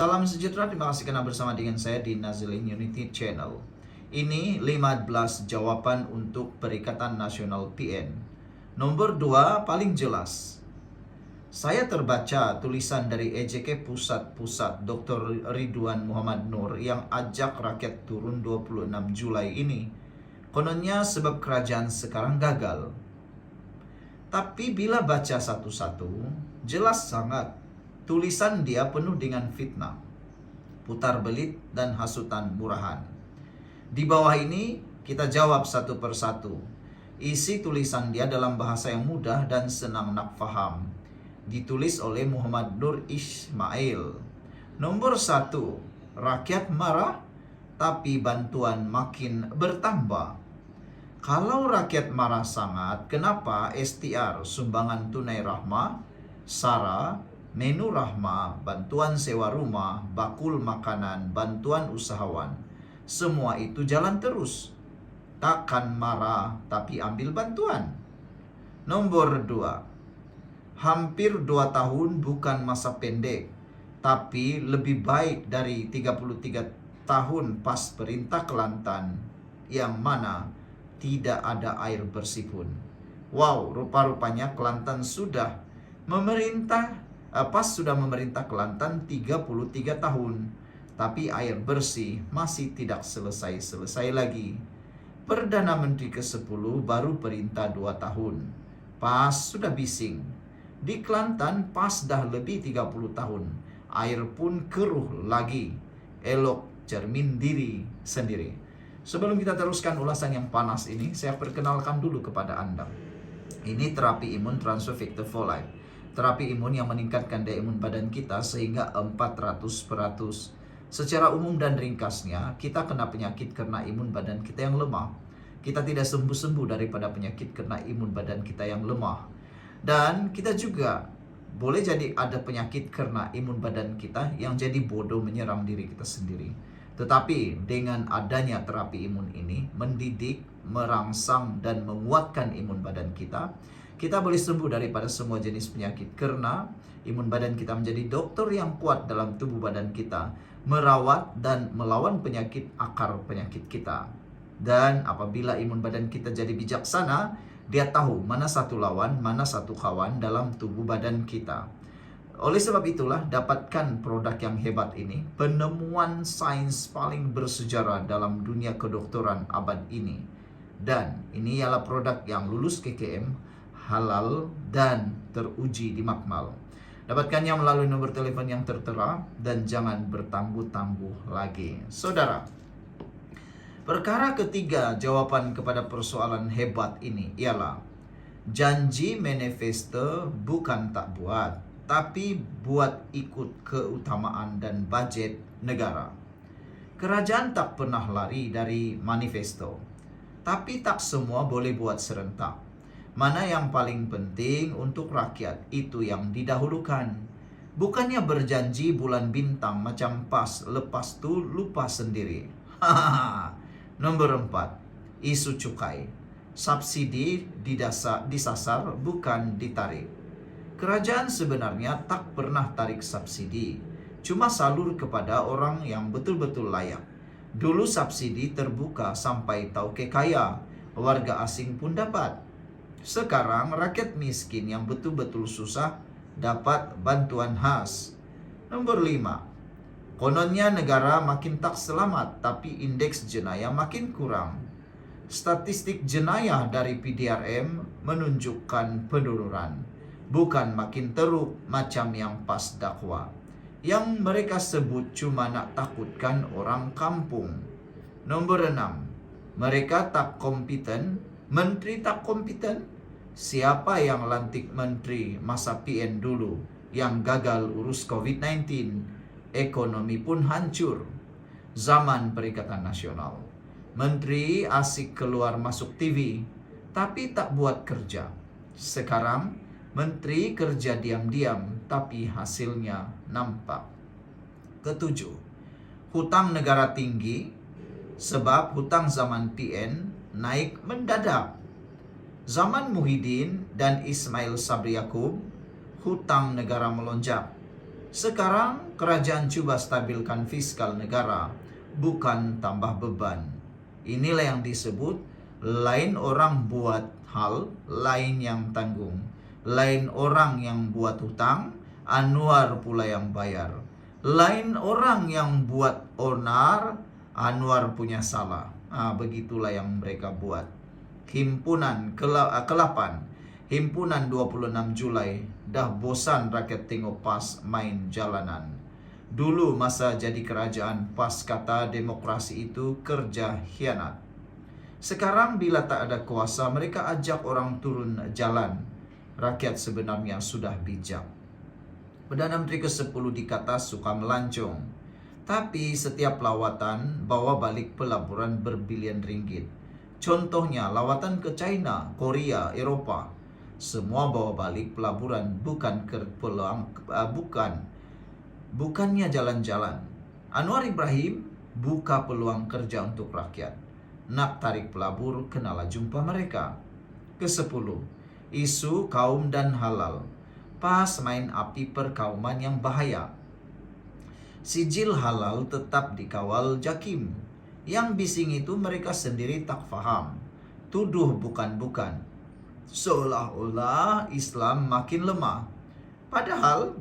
Salam sejahtera, terima kasih karena bersama dengan saya di Nazilin Unity Channel. Ini 15 jawaban untuk Perikatan Nasional PN. Nomor 2 paling jelas. Saya terbaca tulisan dari EJK Pusat Dr. Ridwan Muhammad Nur yang ajak rakyat turun 26 Julai ini. Kononnya sebab kerajaan sekarang gagal. Tapi bila baca satu-satu, jelas sangat tulisan dia penuh dengan fitnah, putar belit, dan hasutan murahan. Di bawah ini kita jawab satu persatu. Isi tulisan dia dalam bahasa yang mudah dan senang nak faham. Ditulis oleh Muhammad Nur Ismail. Nomor 1, rakyat marah tapi bantuan makin bertambah. Kalau rakyat marah sangat, kenapa STR, sumbangan tunai rahmah, SARA, menu rahmah, bantuan sewa rumah, bakul makanan, bantuan usahawan, semua itu jalan terus? Takkan marah tapi ambil bantuan. Nomor 2, hampir 2 tahun bukan masa pendek, tapi lebih baik dari 33 tahun pas perintah Kelantan, yang mana tidak ada air bersih pun. Wow, rupa-rupanya Kelantan sudah memerintah Kelantan 33 tahun, tapi air bersih masih tidak selesai-selesai lagi. Perdana Menteri ke-10 baru perintah 2 tahun. Pas sudah bising. Di Kelantan pas dah lebih 30 tahun. Air pun keruh lagi. Elok cermin diri sendiri. Sebelum kita teruskan ulasan yang panas ini, saya perkenalkan dulu kepada Anda. Ini terapi imun transfer factor for life. Terapi imun yang meningkatkan daya imun badan kita sehingga 400%. Secara umum dan ringkasnya, kita kena penyakit karena imun badan kita yang lemah. Kita tidak sembuh-sembuh daripada penyakit karena imun badan kita yang lemah. Dan kita juga boleh jadi ada penyakit karena imun badan kita yang jadi bodoh menyerang diri kita sendiri. Tetapi dengan adanya terapi imun ini mendidik, merangsang, dan menguatkan imun badan kita boleh sembuh daripada semua jenis penyakit karena imun badan kita menjadi dokter yang kuat dalam tubuh badan kita, merawat dan melawan penyakit akar penyakit kita. Dan apabila imun badan kita jadi bijaksana, dia tahu mana satu lawan, mana satu kawan dalam tubuh badan kita. Oleh sebab itulah, dapatkan produk yang hebat ini, penemuan sains paling bersejarah dalam dunia kedokteran abad ini. Dan ini ialah produk yang lulus KKM, halal, dan teruji di Makmal. Dapatkannya melalui nomor telepon yang tertera dan jangan bertangguh-tangguh lagi. Saudara, perkara ketiga jawaban kepada persoalan hebat ini ialah janji manifesto bukan tak buat, tapi buat ikut keutamaan dan budget negara. Kerajaan tak pernah lari dari manifesto, tapi tak semua boleh buat serentak. Mana yang paling penting untuk rakyat, itu yang didahulukan. Bukannya berjanji bulan bintang macam pas, lepas tu lupa sendiri. Nomor 4, isu cukai. Subsidi disasar bukan ditarik. Kerajaan sebenarnya tak pernah tarik subsidi, cuma salur kepada orang yang betul-betul layak. Dulu subsidi terbuka sampai tauke kaya, warga asing pun dapat. Sekarang rakyat miskin yang betul-betul susah dapat bantuan khas. Nomor 5, kononnya negara makin tak selamat, tapi indeks jenayah makin kurang. Statistik jenayah dari PDRM menunjukkan penurunan, bukan makin teruk macam yang pas dakwah. Yang mereka sebut cuma nak takutkan orang kampung. Nomor 6, mereka tak kompeten, menteri tak kompeten. Siapa yang lantik menteri masa PN dulu yang gagal urus COVID-19? Ekonomi pun hancur. Zaman Perikatan Nasional, menteri asik keluar masuk TV, tapi tak buat kerja. Sekarang menteri kerja diam-diam, tapi hasilnya nampak. Ketujuh, hutang negara tinggi sebab hutang zaman PN naik mendadak. Zaman Muhyiddin dan Ismail Sabri Yaakob, hutang negara melonjak. Sekarang kerajaan cuba stabilkan fiskal negara, bukan tambah beban. Inilah yang disebut lain orang buat hal, lain yang tanggung. Lain orang yang buat hutang, Anwar pula yang bayar. Lain orang yang buat onar, Anwar punya salah. Begitulah yang mereka buat. Himpunan ke-8, Himpunan 26 Julai, dah bosan rakyat tengok PAS main jalanan. Dulu masa jadi kerajaan, PAS kata demokrasi itu kerja khianat. Sekarang bila tak ada kuasa, mereka ajak orang turun jalan. Rakyat sebenarnya sudah bijak. Perdana Menteri ke-10 dikata suka melancong. Tapi setiap lawatan bawa balik pelaburan berbilion ringgit. Contohnya lawatan ke China, Korea, Eropah. Semua bawa balik pelaburan, bukannya jalan-jalan. Anwar Ibrahim buka peluang kerja untuk rakyat. Nak tarik pelabur, kenalah jumpa mereka. Ke-10, isu kaum dan halal. PAS main api perkauman yang bahaya. Sijil halal tetap dikawal Jakim. Yang bising itu mereka sendiri tak faham. Tuduh bukan-bukan. Seolah-olah Islam makin lemah. Padahal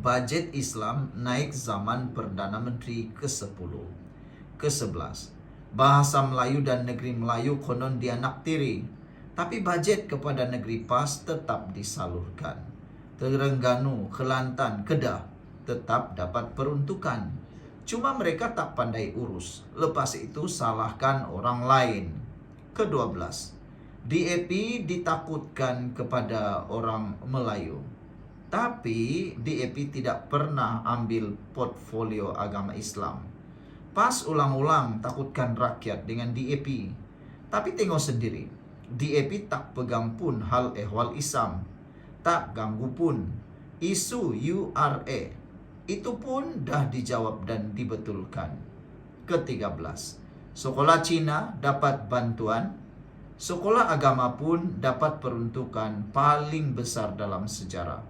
budget Islam naik zaman Perdana Menteri ke-10. Ke-11, bahasa Melayu dan negeri Melayu konon dianaktiri. Tapi budget kepada negeri PAS tetap disalurkan. Terengganu, Kelantan, Kedah tetap dapat peruntukan. Cuma mereka tak pandai urus. Lepas itu salahkan orang lain. Ke-12, DAP ditakutkan kepada orang Melayu. Tapi DAP tidak pernah ambil portfolio agama Islam. PAS ulang-ulang takutkan rakyat dengan DAP. Tapi tengok sendiri, DAP tak pegang pun hal ehwal Islam. Tak ganggu pun. Isu URA itu pun dah dijawab dan dibetulkan. Ke-13, sekolah Cina dapat bantuan. Sekolah agama pun dapat peruntukan paling besar dalam sejarah.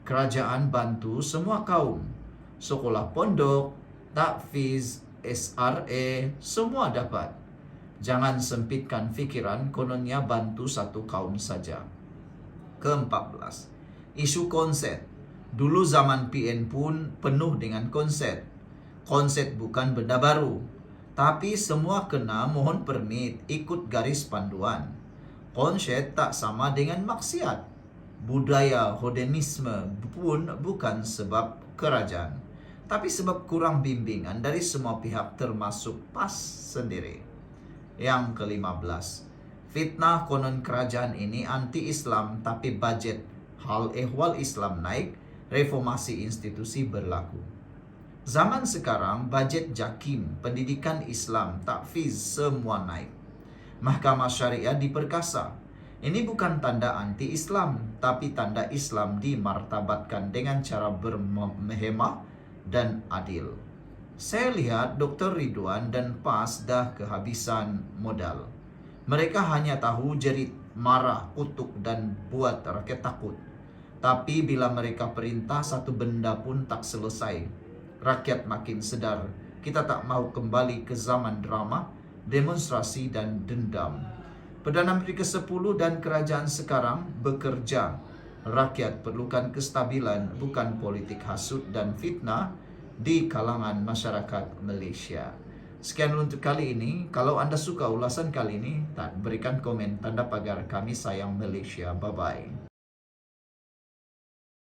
Kerajaan bantu semua kaum. Sekolah pondok, takfiz, SRA, semua dapat. Jangan sempitkan fikiran kononnya bantu satu kaum saja. Ke-14, isu konset. Dulu zaman PN pun penuh dengan konset. Konset bukan benda baru. Tapi semua kena mohon permit, ikut garis panduan. Konset tak sama dengan maksiat. Budaya hodenisme pun bukan sebab kerajaan, tapi sebab kurang bimbingan dari semua pihak termasuk PAS sendiri. Yang ke-15, fitnah konon kerajaan ini anti-Islam tapi budget hal ehwal Islam naik, reformasi institusi berlaku. Zaman sekarang, budget Jakim, pendidikan Islam, takfiz, semua naik. Mahkamah Syariah diperkasa. Ini bukan tanda anti-Islam, tapi tanda Islam dimartabatkan dengan cara berhemah dan adil. Saya lihat Dr. Ridwan dan PAS dah kehabisan modal. Mereka hanya tahu jerit, marah, kutuk, dan buat rakyat takut. Tapi bila mereka perintah, satu benda pun tak selesai. Rakyat makin sedar, kita tak mau kembali ke zaman drama, demonstrasi dan dendam. Perdana Menteri ke-10 dan kerajaan sekarang bekerja. Rakyat perlukan kestabilan, bukan politik hasut dan fitnah di kalangan masyarakat Malaysia. Sekian untuk kali ini. Kalau anda suka ulasan kali ini, berikan komen tanda pagar kami sayang Malaysia. Bye-bye.